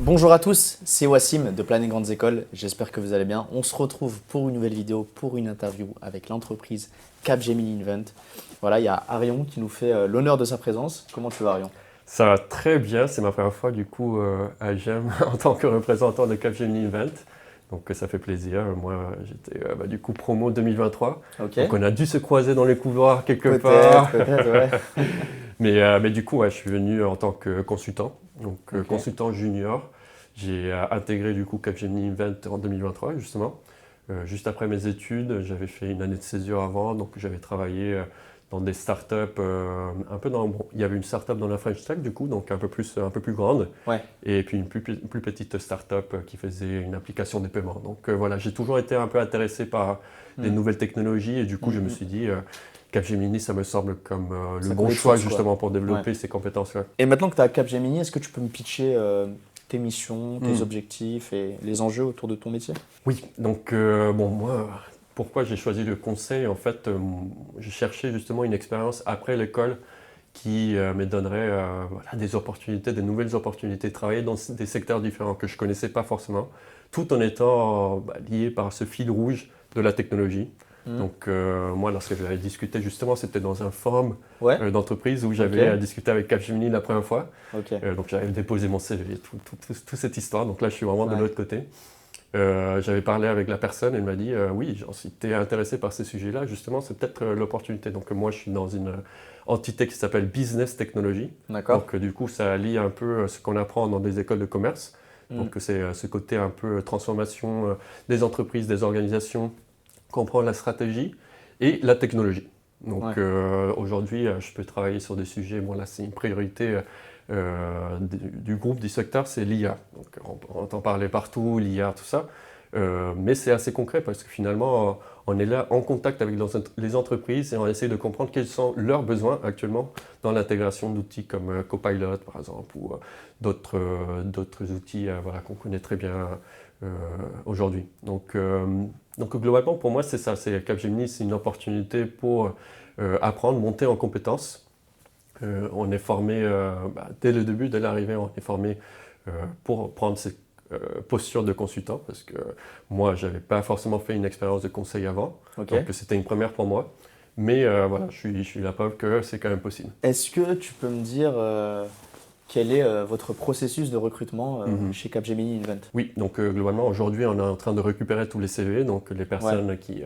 Bonjour à tous, c'est Wassim de Planète Grandes Écoles, j'espère que vous allez bien. On se retrouve pour une nouvelle vidéo, pour une interview avec l'entreprise Capgemini Invent. Voilà, il y a Arion qui nous fait l'honneur de sa présence. Comment tu vas Arion? Ça va très bien, c'est ma première fois du coup à GEM en tant que représentant de Capgemini Event. Donc ça fait plaisir. Moi j'étais du coup promo 2023. Ok, Donc on a dû se croiser dans les couloirs quelque peut-être, part. peut-être, ouais. Mais du coup ouais, je suis venu en tant que consultant, donc Ok, consultant junior. J'ai intégré du coup Capgemini Event en 2023 justement. Juste après mes études, j'avais fait une année de césure avant, donc j'avais travaillé dans des startups, un peu dans, bon, il y avait une startup dans la French Tech du coup, donc un peu plus grande, ouais. et puis une plus petite startup qui faisait une application de paiement. Donc voilà, j'ai toujours été un peu intéressé par des Hmm, nouvelles technologies, et du coup je me hmm. suis dit, Capgemini, ça me semble comme le Ça bon collait de choix source quoi. justement pour Ouais. développer ces compétences-là. Et maintenant que tu as Capgemini, est-ce que tu peux me pitcher tes missions, tes Hmm. objectifs et les enjeux autour de ton métier? Oui, donc bon, moi, pourquoi j'ai choisi le conseil? En fait, j'ai cherché justement une expérience après l'école qui me donnerait voilà, des opportunités, des nouvelles opportunités, travailler dans des secteurs différents que je ne connaissais pas forcément, tout en étant lié par ce fil rouge de la technologie. Hmm. Donc moi, lorsque j'avais discuté justement, c'était dans un forum Ouais, d'entreprise où ok, j'avais discuté avec Capgemini la première fois. ok, Donc j'avais déposé mon CV, toute cette histoire. Donc là, je suis vraiment de ouais. l'autre côté. J'avais parlé avec la personne, elle m'a dit oui, genre, si tu es intéressé par ces sujets-là, justement, c'est peut-être l'opportunité. Donc moi, je suis dans une entité qui s'appelle Business Technology. D'accord. Donc du coup, ça lie un peu ce qu'on apprend dans des écoles de commerce. Hmm, Donc c'est ce côté un peu transformation des entreprises, des organisations, comprendre la stratégie et la technologie. Donc ouais. aujourd'hui, je peux travailler sur des sujets, bon là c'est une priorité du groupe, du secteur, c'est l'IA. Donc on entend parler partout, l'IA, tout ça. Mais c'est assez concret parce que finalement, on est là en contact avec les entreprises et on essaie de comprendre quels sont leurs besoins actuellement dans l'intégration d'outils comme Copilot par exemple ou d'autres outils voilà, qu'on connaît très bien euh, aujourd'hui. Donc globalement pour moi c'est ça, c'est Capgemini, c'est une opportunité pour apprendre, monter en compétences. On est formé dès le début, dès l'arrivée, on est formé pour prendre cette posture de consultant parce que moi, je n'avais pas forcément fait une expérience de conseil avant, Ok. donc c'était une première pour moi. Mais voilà, je suis la preuve que c'est quand même possible. Est-ce que tu peux me dire quel est votre processus de recrutement Mhm. chez Capgemini Invent? Oui, donc globalement, aujourd'hui, on est en train de récupérer tous les CV, donc les Ouais, personnes qui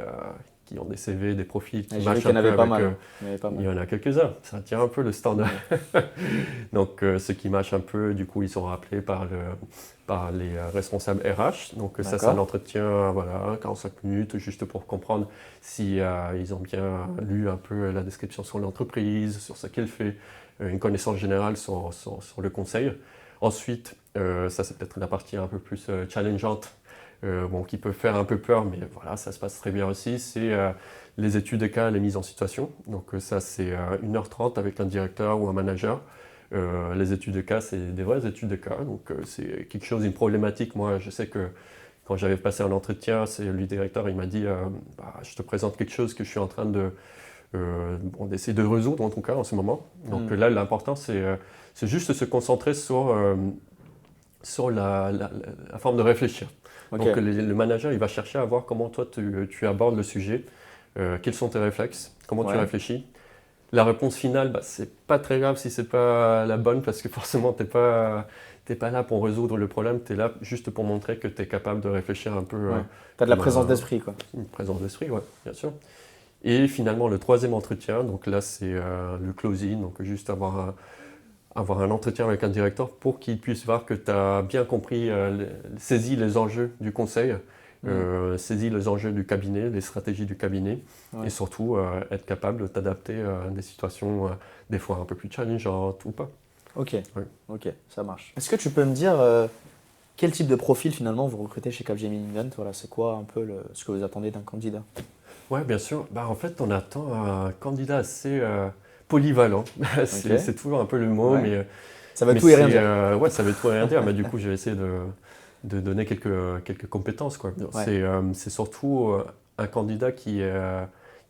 ont des CV, des profils qui j'ai vu matchent qu'il y un en peu avait pas avec... mal, hein. Il y en avait pas il mal. y en a quelques-uns, ça tient un peu le standard. Hmm, Donc, ceux qui matchent un peu, du coup, ils sont rappelés par les responsables RH. Donc, ça, c'est un d'accord. entretien, voilà, 45 minutes, juste pour comprendre si ils ont bien lu un peu la description sur l'entreprise, sur ce qu'elle fait, une connaissance générale sur le conseil. Ensuite, ça, c'est peut-être la partie un peu plus challengeante, bon, qui peut faire un peu peur, mais voilà, ça se passe très bien aussi. C'est les études de cas, les mises en situation. Donc, ça, c'est 1h30 avec un directeur ou un manager. Les études de cas, c'est des vraies études de cas. Donc, c'est quelque chose, une problématique. Moi, je sais que quand j'avais passé un entretien, c'est le directeur, il m'a dit je te présente quelque chose que je suis en train bon, d'essayer de résoudre, en tout cas, en ce moment. Donc, Hmm, là, l'important, c'est juste se concentrer sur la forme de réfléchir. ok, Donc, le manager, il va chercher à voir comment toi, tu abordes le sujet, quels sont tes réflexes, comment tu ouais. réfléchis. La réponse finale, c'est pas très grave si c'est pas la bonne parce que forcément t'es pas là pour résoudre le problème, tu es là juste pour montrer que tu es capable de réfléchir un peu Ouais. T'as de la comme présence d'esprit, quoi. une présence d'esprit, ouais, bien sûr. Et finalement le troisième entretien, donc là c'est le closing, donc juste avoir un entretien avec un directeur pour qu'il puisse voir que tu as bien compris, saisi les enjeux du conseil, Hmm, saisi les enjeux du cabinet, les stratégies du cabinet, et ouais. surtout être capable de t'adapter à des situations des fois un peu plus challengeantes ou pas. Ok, Ouais, ok, ça marche. Est-ce que tu peux me dire quel type de profil finalement vous recrutez chez Capgemini Invent? Voilà, c'est quoi un peu ce que vous attendez d'un candidat? ouais bien sûr. Bah, en fait, on attend un candidat assez polyvalent. Ok, C'est toujours un peu le mot, ouais. Ça va mais tout et rien c'est dire. ouais, ça veut tout et rien dire. Mais du coup, je vais essayer de donner quelques compétences, quoi. Ouais, C'est surtout un candidat qui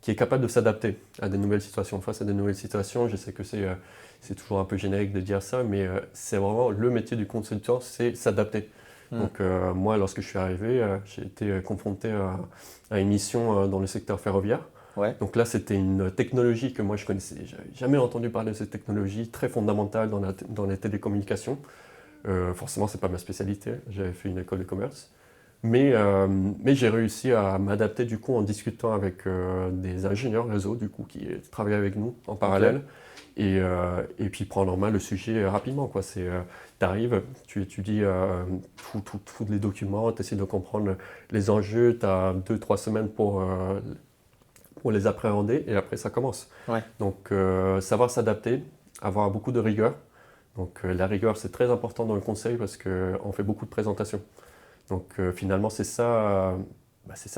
qui est capable de s'adapter à des nouvelles situations. Face à des nouvelles situations, je sais que c'est toujours un peu générique de dire ça, mais c'est vraiment le métier du consultant, c'est s'adapter. Donc moi, lorsque je suis arrivé, j'ai été confronté à une mission dans le secteur ferroviaire. Ouais. Donc là, c'était une technologie que moi je connaissais. J'avais jamais entendu parler de cette technologie très fondamentale dans les télécommunications. Forcément, c'est pas ma spécialité. J'avais fait une école de commerce. Mais j'ai réussi à m'adapter du coup en discutant avec des ingénieurs réseau du coup qui travaillaient avec nous en parallèle et puis prendre en main le sujet rapidement quoi. Tu arrives, tu étudies tous les documents, tu essaies de comprendre les enjeux, tu as 2-3 semaines pour les appréhender et après ça commence. Ouais. Donc savoir s'adapter, avoir beaucoup de rigueur. Donc la rigueur c'est très important dans le conseil parce qu'on fait beaucoup de présentations. Donc finalement, c'est ça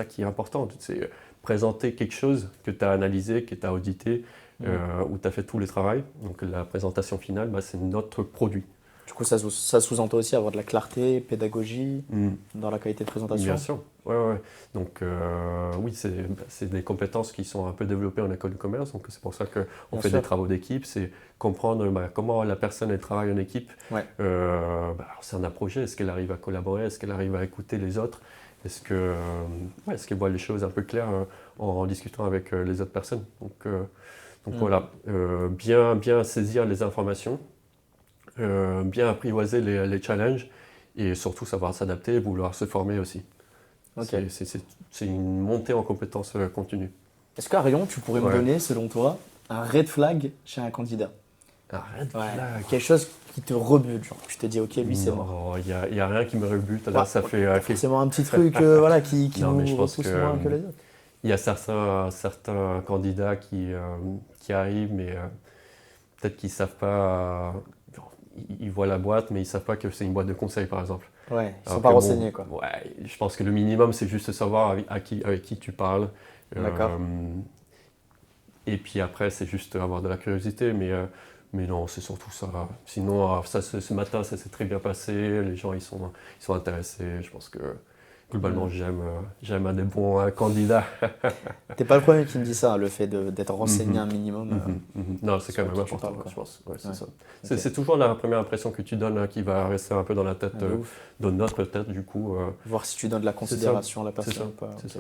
qui est important. C'est présenter quelque chose que tu as analysé, que tu as audité, où tu as fait tous les travaux. Donc la présentation finale, c'est notre produit. Du coup, ça sous-entend aussi avoir de la clarté, pédagogie dans la qualité de présentation. Bien sûr. Ouais. Donc oui, c'est des compétences qui sont un peu développées en école de commerce. Donc c'est pour ça qu'on fait des travaux d'équipe. C'est comprendre comment la personne elle travaille en équipe. Ouais. C'est un projet. Est-ce qu'elle arrive à collaborer? Est-ce qu'elle arrive à écouter les autres? Est-ce qu'elle voit les choses un peu claires en discutant avec les autres personnes? Donc voilà, bien saisir les informations. Bien apprivoiser les challenges et surtout savoir s'adapter et vouloir se former aussi. Okay. C'est une montée en compétences continue. Est-ce qu'Arion, tu pourrais me donner, selon toi, un red flag chez un candidat? Un red flag? Quelque chose qui te rebute, genre tu te dis ok, lui c'est mort. Il n'y a rien qui me rebute. Là, ça fait forcément un petit truc qui non, nous mais je pense repousse moins que les autres. Il y a certains candidats qui arrivent, mais peut-être qu'ils ne savent pas. Ils voient la boîte, mais ils ne savent pas que c'est une boîte de conseil, par exemple. Ouais, ils ne sont pas renseignés, quoi. Ouais, je pense que le minimum, c'est juste savoir avec qui tu parles. D'accord. Et puis après, c'est juste avoir de la curiosité, mais non, c'est surtout ça. Sinon, ce matin, ça s'est très bien passé, les gens ils sont intéressés. Je pense que globalement, j'aime un des bons candidats. T'es pas le premier qui me dit ça, le fait d'être renseigné un minimum. Non, c'est quand même important, je pense. Ouais, c'est ça. Okay. C'est toujours la première impression que tu donnes qui va rester un peu dans la tête, dans notre tête, du coup. Voir si tu donnes de la considération à la personne ou pas. C'est ça.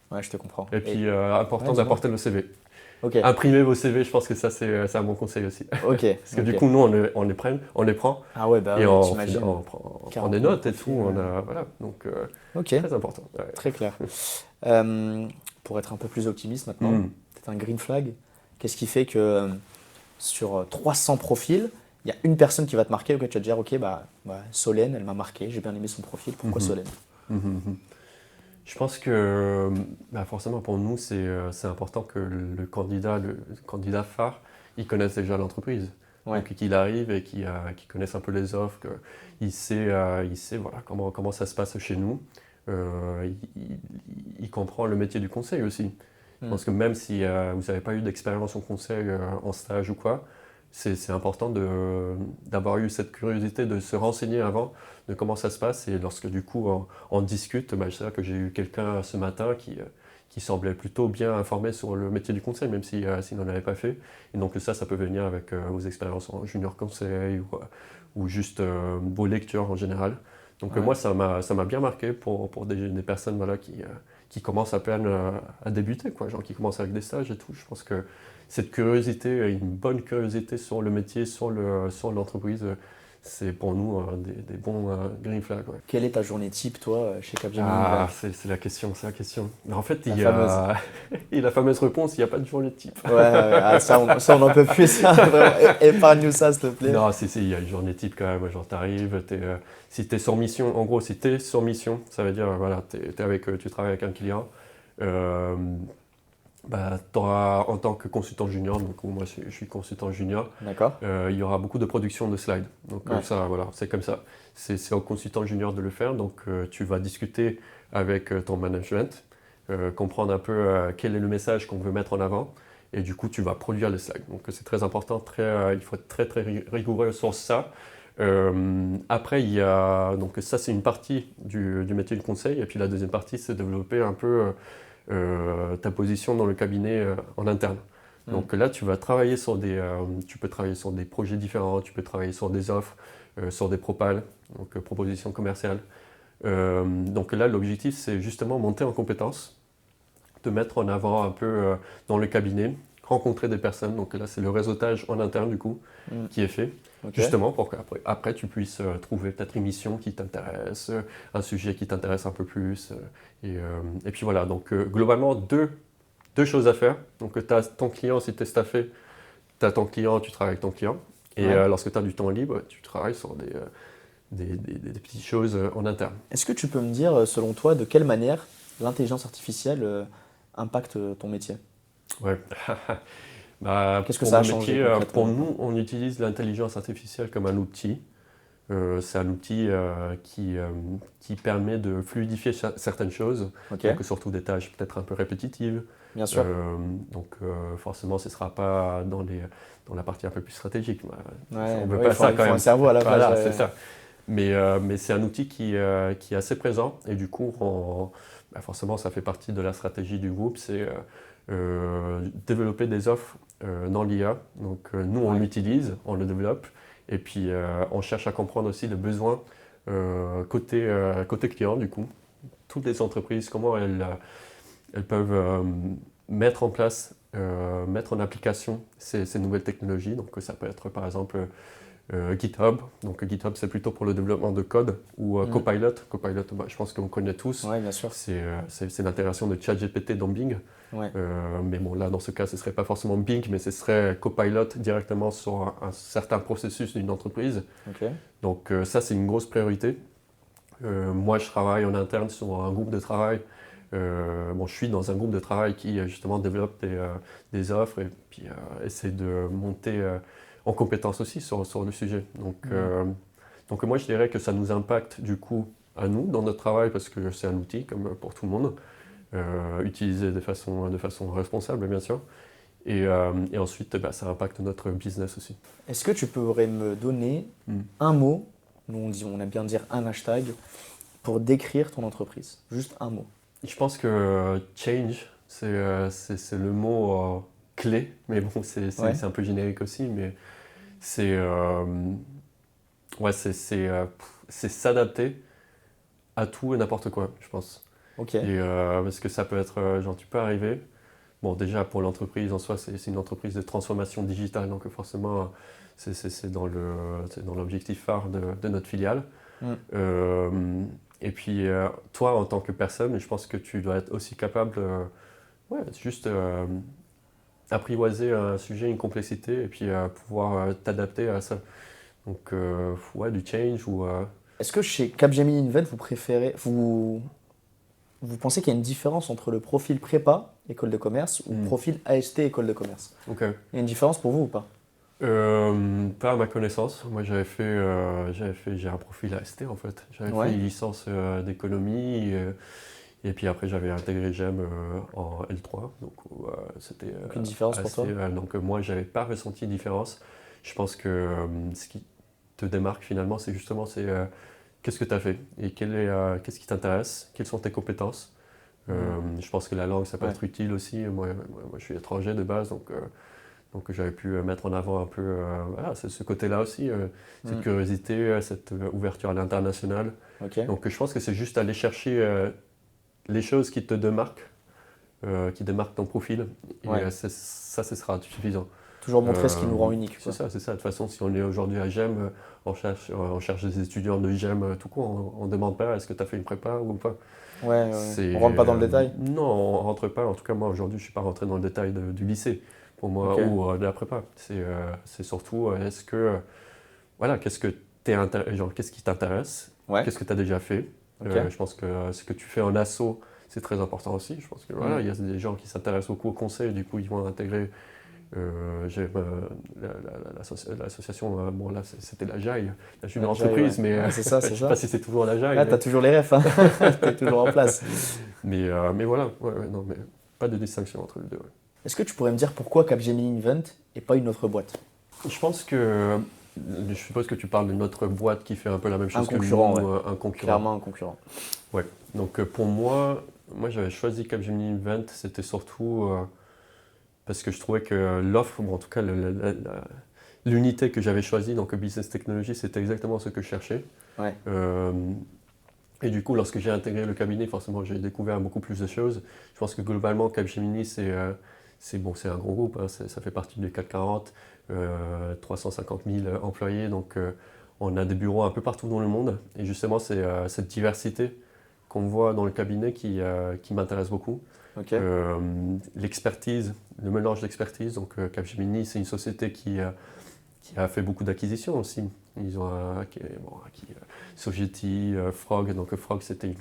Ouais, je te comprends. Et puis, important d'apporter le CV. Okay. Imprimer vos CV, je pense que ça, c'est un bon conseil aussi. Ok. Parce que du coup, nous, on les prend. Ah ouais, et on prend des notes et tout. Voilà. Donc, très important. Ouais. Très clair. Pour être un peu plus optimiste maintenant, peut-être un green flag. Qu'est-ce qui fait que sur 300 profils, il y a une personne qui va te marquer, auquel tu vas te dire, ok, Solène, elle m'a marqué, j'ai bien aimé son profil, pourquoi Solène? Je pense que forcément pour nous, c'est important que le candidat phare, il connaisse déjà l'entreprise. Ouais. Donc qu'il arrive et qu'il connaisse un peu les offres, qu'il sait voilà, comment ça se passe chez nous. Il comprend le métier du conseil aussi. Je pense que même si vous n'avez pas eu d'expérience en conseil, en stage ou quoi, c'est important d'avoir eu cette curiosité de se renseigner avant de comment ça se passe. Et lorsque du coup on discute, c'est vrai que j'ai eu quelqu'un ce matin qui semblait plutôt bien informé sur le métier du conseil, même s'il n'en avait pas fait. Et donc ça peut venir avec vos expériences en junior conseil ou juste vos lectures en général. Donc moi, ça m'a bien marqué pour des personnes voilà, qui commencent à peine à débuter, quoi, genre qui commencent avec des stages et tout. Je pense que cette curiosité, une bonne curiosité sur le métier, sur l'entreprise, c'est pour nous des bons green flags. Ouais. Quelle est ta journée type, toi, chez Capgemini? C'est la question. Mais en fait, il y a la fameuse réponse, il n'y a pas de journée type. Ça, on n'en peut plus, ça. Épargne-nous ça, s'il te plaît. Non, si, il y a une journée type quand même. Genre, t'arrives, si t'es sur mission, en gros, si t'es sur mission, ça veut dire, voilà, tu travailles avec un client. T'auras, en tant que consultant junior, donc moi je suis consultant junior, il y aura beaucoup de production de slides. Donc ça, voilà, c'est comme ça. C'est au consultant junior de le faire. Donc tu vas discuter avec ton management, comprendre un peu quel est le message qu'on veut mettre en avant. Et du coup, tu vas produire les slides. Donc c'est très important, il faut être très très rigoureux sur ça. Après, il y a, donc ça c'est une partie du métier du conseil. Et puis la deuxième partie, c'est développer un peu ta position dans le cabinet en interne. Donc là, tu peux travailler sur des projets différents, tu peux travailler sur des offres, sur des propals, donc propositions commerciales. Donc là, l'objectif, c'est justement monter en compétences, te mettre en avant un peu dans le cabinet, rencontrer des personnes. Donc là, c'est le réseautage en interne, du coup, qui est fait. Okay. Justement pour qu'après tu puisses trouver peut-être une mission qui t'intéresse, un sujet qui t'intéresse un peu plus. Et puis voilà, donc globalement, deux choses à faire. Donc tu as ton client, si tu es staffé, tu as ton client, tu travailles avec ton client. Et lorsque tu as du temps libre, tu travailles sur des petites choses en interne. Est-ce que tu peux me dire, selon toi, de quelle manière l'intelligence artificielle impacte ton métier? Ouais. Qu'est-ce que pour ça a mon changé métier, concrètement? pour nous, on utilise l'intelligence artificielle comme un outil. C'est un outil qui permet de fluidifier certaines choses, Okay. donc surtout des tâches peut-être un peu répétitives. Bien sûr. Donc forcément, ce ne sera pas dans la partie un peu plus stratégique. Ouais, On veut oui, pas ça il quand faut même. un cerveau à la place. Voilà, c'est ça. Mais c'est un outil qui est assez présent et du coup, forcément, ça fait partie de la stratégie du groupe, c'est développer des offres dans l'IA. Donc nous, on l'utilise, on le développe et puis on cherche à comprendre aussi les besoins côté client du coup. Toutes les entreprises, comment elles peuvent mettre en place, mettre en application ces nouvelles technologies. Donc ça peut être par exemple GitHub. Donc GitHub, c'est plutôt pour le développement de code, ou Copilot. Copilot, je pense qu'on connaît tous. Ouais, bien sûr. C'est l'intégration de ChatGPT dans Bing. Ouais. Mais bon, là, dans ce cas, ce ne serait pas forcément Bing, mais ce serait Copilot directement sur un certain processus d'une entreprise. Okay. Donc ça, c'est une grosse priorité. Moi, je travaille en interne sur un groupe de travail. Je suis dans un groupe de travail qui justement développe des offres et puis essaie de monter en compétence aussi sur le sujet. Donc moi, je dirais que ça nous impacte du coup à nous dans notre travail parce que c'est un outil comme pour tout le monde, utilisé de façon responsable bien sûr. Et ensuite, ça impacte notre business aussi. Est-ce que tu pourrais me donner un mot, nous on aime bien dire un hashtag, pour décrire ton entreprise? Juste un mot. Je pense que change, c'est le mot clé, mais bon, c'est un peu générique aussi, mais c'est s'adapter à tout et n'importe quoi, je pense. Ok. Et parce que ça peut être, genre, tu peux arriver. Bon, déjà pour l'entreprise en soi, c'est une entreprise de transformation digitale, donc forcément, c'est dans l'objectif phare de notre filiale. Et puis, toi, en tant que personne, je pense que tu dois être aussi capable, juste apprivoiser un sujet, une complexité, et puis pouvoir t'adapter à ça. Donc, du change ou... Est-ce que chez Capgemini Invent, vous pensez qu'il y a une différence entre le profil prépa, école de commerce, ou profil AST, école de commerce? Ok. Il y a une différence pour vous ou pas? Pas à ma connaissance. Moi, j'ai un profil AST en fait. J'avais fait une licence d'économie et puis après j'avais intégré GEM en L3. Donc c'était une différence pour toi? Donc moi, j'avais pas ressenti de différence. Je pense que ce qui te démarque finalement, c'est justement qu'est-ce que tu as fait et qu'est-ce qui t'intéresse, quelles sont tes compétences. Je pense que la langue, ça peut être utile aussi. Moi, je suis étranger de base, donc j'avais pu mettre en avant un peu ce côté-là aussi, cette curiosité, cette ouverture à l'international. Okay. Donc je pense que c'est juste aller chercher les choses qui te démarquent, qui démarquent ton profil. Et ça, ce sera suffisant. Toujours montrer ce qui nous rend unique. C'est ça. De toute façon, si on est aujourd'hui à GEM, on cherche des étudiants de GEM tout court. On ne demande pas est-ce que tu as fait une prépa ou pas. Ouais. On rentre pas dans le détail? Non, on ne rentre pas. En tout cas, moi, aujourd'hui, je ne suis pas rentré dans le détail du lycée. Pour moi, ou de la prépa. C'est surtout, qu'est-ce qui t'intéresse, qu'est-ce que tu as déjà fait. Je pense que ce que tu fais en asso, c'est très important aussi. Je pense que il y a des gens qui s'intéressent beaucoup au conseil, du coup, ils vont intégrer l'association, là, c'était la JAI, la junior entreprise, mais c'est ça, je ne sais pas si c'est toujours la JAI. Là, tu as toujours les refs, hein. Tu es toujours en place. Mais voilà, non, mais pas de distinction entre les deux. Est-ce que tu pourrais me dire pourquoi Capgemini Invent et pas une autre boîte? Je pense que, je suppose que tu parles d'une autre boîte qui fait un peu la même chose que nous, un concurrent. Clairement un concurrent. Ouais. Donc pour moi, moi j'avais choisi Capgemini Invent, c'était surtout parce que je trouvais que l'offre, ou en tout cas l'unité que j'avais choisie, donc Business Technology, c'était exactement ce que je cherchais. Ouais. Et du coup, lorsque j'ai intégré le cabinet, forcément, j'ai découvert beaucoup plus de choses. Je pense que globalement, Capgemini, c'est bon, c'est un gros groupe, hein, ça fait partie du CAC 40, 350 000 employés, donc on a des bureaux un peu partout dans le monde. Et justement, c'est cette diversité qu'on voit dans le cabinet qui m'intéresse beaucoup. Ok. L'expertise, le mélange d'expertise, donc Capgemini, c'est une société qui a fait beaucoup d'acquisitions aussi. Ils ont acquis Sogeti, Frog. Donc Frog, c'était une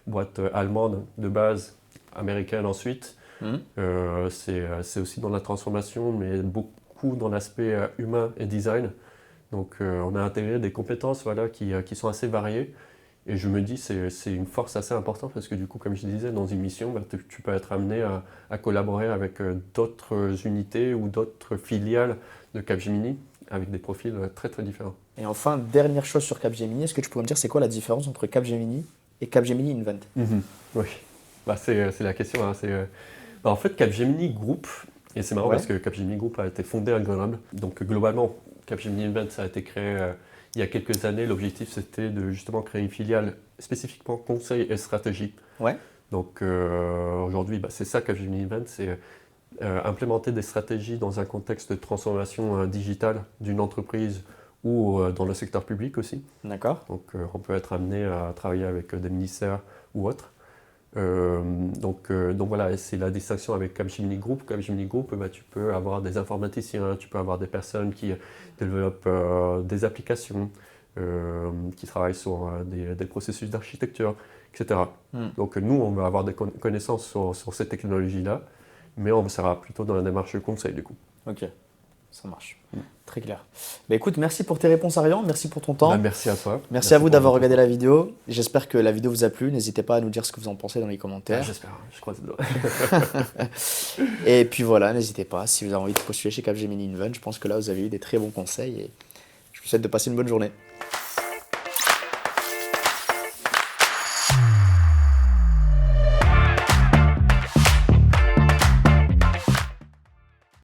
boîte allemande de base, américaine ensuite. Mhm. C'est aussi dans la transformation, mais beaucoup dans l'aspect humain et design. Donc on a intégré des compétences voilà, qui sont assez variées. Et je me dis c'est une force assez importante parce que du coup, comme je disais, dans une mission, bah, tu peux être amené à collaborer avec d'autres unités ou d'autres filiales de Capgemini avec des profils très très différents. Et enfin, dernière chose sur Capgemini, est-ce que tu pourrais me dire c'est quoi la différence entre Capgemini et Capgemini Invent? Oui, bah, c'est la question. Hein, bah, en fait, Capgemini Group, et c'est marrant Ouais. parce que Capgemini Group a été fondé à Grenoble. Donc globalement, Capgemini Invent, ça a été créé il y a quelques années. L'objectif, c'était de justement créer une filiale spécifiquement conseil et stratégie. Ouais. Donc aujourd'hui, bah, c'est ça Capgemini Invent, c'est implémenter des stratégies dans un contexte de transformation digitale d'une entreprise ou dans le secteur public aussi. D'accord. Donc on peut être amené à travailler avec des ministères ou autres. Donc voilà, c'est la distinction avec Capgemini Group. Capgemini Group, bah, tu peux avoir des informaticiens, tu peux avoir des personnes qui développent des applications, qui travaillent sur des processus d'architecture, etc. Hmm. Donc nous, on va avoir des connaissances sur ces technologies-là, mais on sera plutôt dans la démarche conseil du coup. Ok, ça marche. Très clair. Bah, écoute, merci pour tes réponses, Arian. Merci pour ton temps. Bah, merci à toi. Merci à vous pour d'avoir votre regardé temps. la vidéo. J'espère que la vidéo vous a plu. N'hésitez pas à nous dire ce que vous en pensez dans les Ah, commentaires. j'espère, je croise les doigts. Et puis voilà, n'hésitez pas. Si vous avez envie de postuler chez Capgemini Invent, je pense que là, vous avez eu des très bons conseils et je vous souhaite de passer une bonne journée.